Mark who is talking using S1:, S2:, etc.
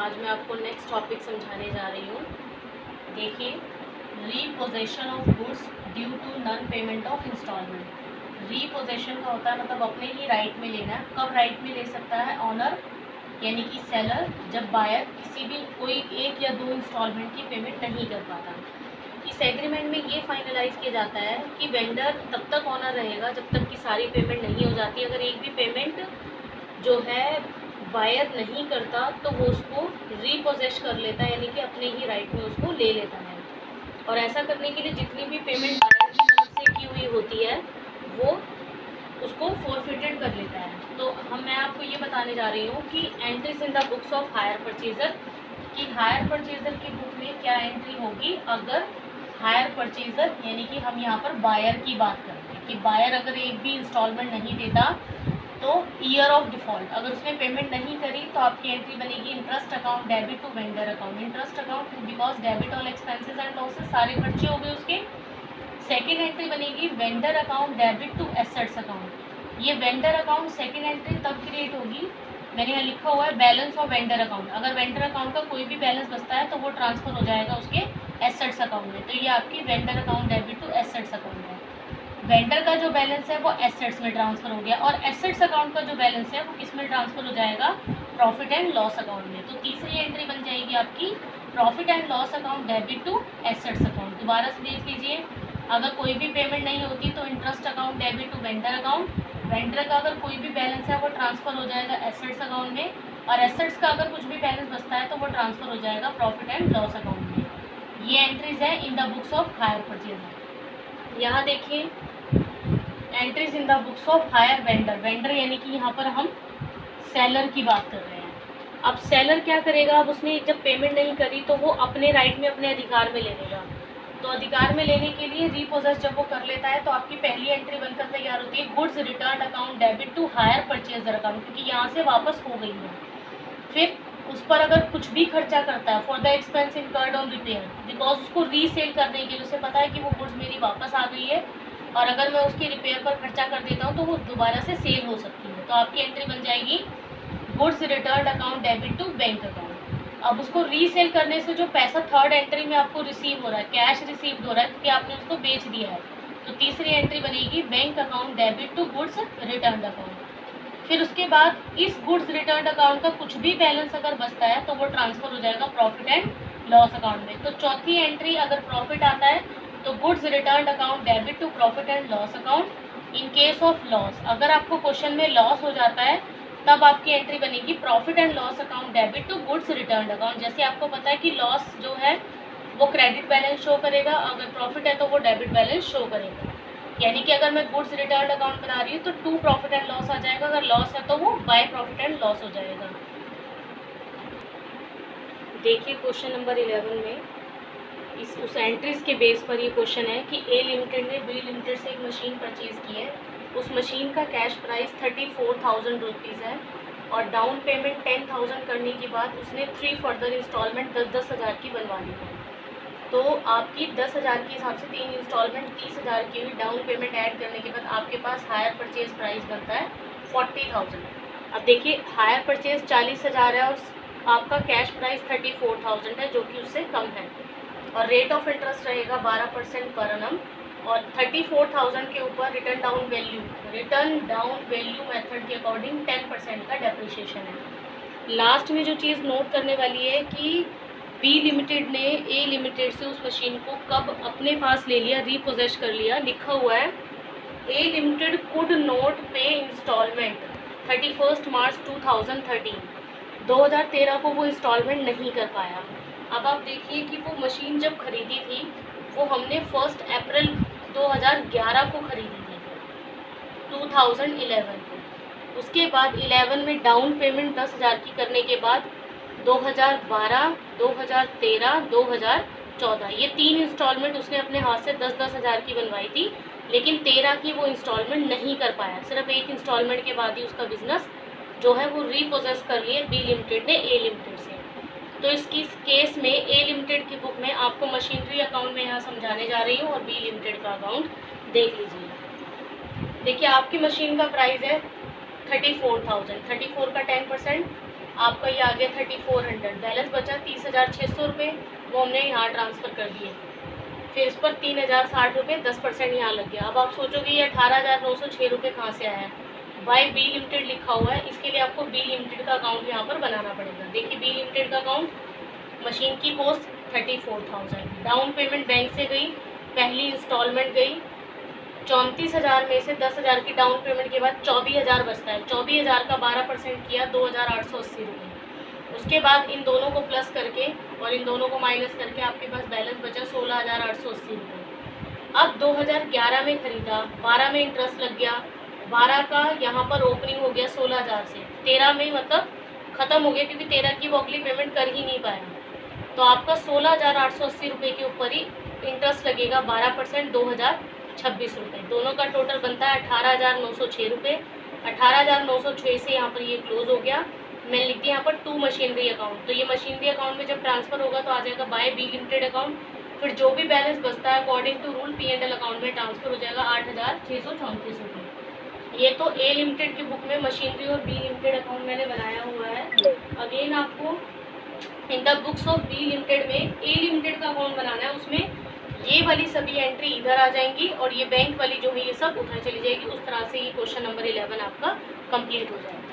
S1: आज मैं आपको नेक्स्ट टॉपिक समझाने जा रही हूँ। देखिए, repossession of goods due to non payment of instalment. Repossession का होता है मतलब अपने ही राइट में लेना है। कब राइट में ले सकता है? ऑनर यानी कि सेलर, जब बायर किसी भी कोई एक या दो इंस्टॉलमेंट की पेमेंट नहीं कर पाता। इस एग्रीमेंट में ये फाइनलाइज किया जाता है कि वेंडर तब तक ऑनर रहेगा जब तक कि सारी पेमेंट नहीं हो जाती। अगर एक भी पेमेंट जो है बायर नहीं करता तो वो उसको रीपोजेस कर लेता है, यानी कि अपने ही राइट में उसको ले लेता है। और ऐसा करने के लिए जितनी भी पेमेंट बायर की तरफ से की हुई होती है वो उसको फॉरफिटेड कर लेता है। तो मैं आपको ये बताने जा रही हूँ कि entries in the books of hire purchaser, कि हायर परचेजर की बुक में क्या एंट्री होगी अगर हायर परचेजर यानी कि हम यहाँ पर बायर की बात करते हैं कि बायर अगर एक भी इंस्टॉलमेंट नहीं देता तो ईयर ऑफ डिफॉल्ट, अगर उसने पेमेंट नहीं करी तो आपकी एंट्री बनेगी interest account debit to vendor account. Interest account because debit all expenses and losses, सारे खर्चे हो गए उसके। सेकेंड एंट्री बनेगी vendor account debit to assets account. ये वेंडर अकाउंट सेकेंड एंट्री तब क्रिएट होगी, मैंने यहाँ लिखा हुआ है बैलेंस ऑफ वेंडर अकाउंट। अगर वेंडर अकाउंट का कोई भी बैलेंस बचता है तो वो ट्रांसफर हो जाएगा उसके एसेट्स अकाउंट में। तो ये आपकी vendor account debit to assets account है। वेंडर का जो बैलेंस है वो एसेट्स में ट्रांसफर हो गया, और एसेट्स अकाउंट का जो बैलेंस है वो किस में ट्रांसफर हो जाएगा? प्रॉफिट एंड लॉस अकाउंट में। तो तीसरी एंट्री बन जाएगी आपकी profit and loss account debit to assets account. दोबारा से देख लीजिए, अगर कोई भी पेमेंट नहीं होती तो interest account debit to vendor account. Vendor का अगर कोई भी बैलेंस है वो ट्रांसफर हो जाएगा एसेट्स अकाउंट में, और एसेट्स का अगर कुछ भी बैलेंस बचता है तो वो ट्रांसफर हो जाएगा प्रॉफिट एंड लॉस अकाउंट में। ये एंट्रीज है in the books of hire purchaser. यहाँ देखिए entries in the books of hire vendor. Vendor यानी कि यहाँ पर हम सेलर की बात कर रहे हैं। अब सेलर क्या करेगा? अब उसने जब पेमेंट नहीं करी तो वो अपने राइट में अपने अधिकार में ले लेगा। तो अधिकार में लेने के लिए रीपोजेस जब वो कर लेता है तो आपकी पहली एंट्री बनकर तैयार होती है goods return account debit to hire purchaser account, क्योंकि यहाँ से वापस हो गई है। फिर उस पर अगर कुछ भी खर्चा करता है for the expense incurred on repair, because उसको रीसेल करने के लिए उसे पता है कि वो गुड्स मेरी वापस आ गई है और अगर मैं उसकी रिपेयर पर खर्चा कर देता हूँ तो वो दोबारा से सेल हो सकती है। तो आपकी एंट्री बन जाएगी goods return account debit to bank account. अब उसको रीसेल करने से जो पैसा थर्ड एंट्री में आपको रिसीव हो रहा है, कैश रिसीव हो रहा है क्योंकि आपने उसको बेच दिया है, तो तीसरी एंट्री बनेगी bank account debit to goods return account. फिर उसके बाद इस गुड्स रिटर्न अकाउंट का कुछ भी बैलेंस अगर बचता है तो वो ट्रांसफर हो जाएगा प्रॉफिट एंड लॉस अकाउंट में। तो चौथी एंट्री अगर प्रॉफिट आता है तो goods return account debit to profit and loss account. In case of loss, अगर आपको क्वेश्चन में लॉस हो जाता है तब आपकी एंट्री बनेगी profit and loss account debit to goods return account. जैसे आपको पता है कि लॉस जो है वो क्रेडिट बैलेंस शो करेगा, अगर प्रॉफिट है तो वो डेबिट बैलेंस शो करेगा। यानी कि अगर मैं गुड्स रिटर्न अकाउंट बना रही हूँ तो टू प्रॉफिट एंड लॉस आ जाएगा, अगर लॉस है तो वो बाय प्रॉफिट एंड लॉस हो जाएगा। देखिए क्वेश्चन नंबर 11 में उस एंट्रीज के बेस पर ये क्वेश्चन है कि ए लिमिटेड ने बी लिमिटेड से एक मशीन परचेज की है। उस मशीन का कैश प्राइस 34,000 रुपीज़ है और डाउन पेमेंट 10,000 करने के बाद उसने 3 फर्दर इंस्टॉलमेंट 10-10 हज़ार की बनवा ली है। तो आपकी 10,000 के हिसाब से 3 इंस्टॉलमेंट 30,000 की हुई। डाउन पेमेंट ऐड करने के बाद आपके पास हायर परचेज प्राइस बनता है 40,000। अब देखिए हायर परचेज 40,000 है और आपका कैश प्राइस 34,000 है जो कि उससे कम है, और रेट ऑफ इंटरेस्ट रहेगा 12% पर एनम, और 34,000 के ऊपर रिटर्न डाउन वैल्यू मेथड के अकॉर्डिंग 10% का डेप्रिसिएशन है। लास्ट में जो चीज़ नोट करने वाली है कि बी लिमिटेड ने ए लिमिटेड से उस मशीन को कब अपने पास ले लिया, रीपोजेस कर लिया। लिखा हुआ है ए लिमिटेड कुड नॉट पे इंस्टॉलमेंट 31 मार्च 2013 को वो इंस्टॉलमेंट नहीं कर पाया। अब आप देखिए कि वो मशीन जब खरीदी थी वो हमने 1 अप्रैल 2011 को खरीदी थी, 2011 को। उसके बाद 11 में डाउन पेमेंट 10,000 की करने के बाद 2012, 2013, 2014 ये 3 इंस्टॉलमेंट उसने अपने हाथ से 10-10 हज़ार की बनवाई थी, लेकिन 13 की वो इंस्टॉलमेंट नहीं कर पाया। सिर्फ एक इंस्टॉलमेंट के बाद ही उसका बिजनेस जो है वो रीपोजेस कर लिए बी लिमिटेड ने ए लिमिटेड से। तो इसकी केस में ए लिमिटेड की बुक में आपको मशीनरी अकाउंट में यहाँ समझाने जा रही हूँ और बी लिमिटेड का अकाउंट देख लीजिए। देखिए आपकी मशीन का प्राइस है 34,000, 34 का 10%, आपका ये आ गया 3400, बैलेंस बचा 30,600 रुपये, वो हमने यहाँ ट्रांसफ़र कर दिए। फिर इस पर 3,060 रुपये 10% यहाँ लग गया। अब आप सोचोगे ये 18,906 रुपये कहाँ से आया है। बाय बी लिमिटेड लिखा हुआ है, इसके लिए आपको बी लिमिटेड का अकाउंट यहाँ पर बनाना पड़ेगा। देखिए बी लिमिटेड का अकाउंट, मशीन की कॉस्ट 34,000, डाउन पेमेंट बैंक से गई, पहली इंस्टॉलमेंट गई 34,000 में से 10,000 की डाउन पेमेंट के बाद 24,000 बचता है। 24,000 का 12% किया 2,880 रुपये। उसके बाद इन दोनों को प्लस करके और इन दोनों को माइनस करके आपके पास बैलेंस बचा 16,880 रुपये। अब 2011 में खरीदा, 12 में इंटरेस्ट लग गया, 12 का यहाँ पर ओपनिंग हो गया 16,000 से, 13 में मतलब ख़त्म हो गया क्योंकि 13 की वो अगली पेमेंट कर ही नहीं पाया। तो आपका 16,880 रुपये के ऊपर ही इंटरेस्ट लगेगा 12%, 2,026 रुपये। दोनों का टोटल बनता है 18,906 रुपये। 18,906 से यहाँ पर ये क्लोज हो गया। मैंने लिख दिया यहाँ पर टू मशीनरी अकाउंट। तो ये मशीनरी अकाउंट में जब ट्रांसफ़र होगा तो आ जाएगा बाय बी लिमिटेड अकाउंट। फिर जो भी बैलेंस बचता है according to rule P&L account में ट्रांसफ़र हो जाएगा 8,634 रुपये। ये तो ए लिमिटेड की बुक में मशीनरी और बी लिमिटेड अकाउंट मैंने बनाया हुआ है। अगेन आपको in the books of B limited में ए लिमिटेड का अकाउंट बनाना है। उसमें ये वाली सभी एंट्री इधर आ जाएंगी और ये बैंक वाली जो है ये सब उधर चली जाएगी। उस तरह से ये क्वेश्चन नंबर 11 आपका कंप्लीट हो जाएगा।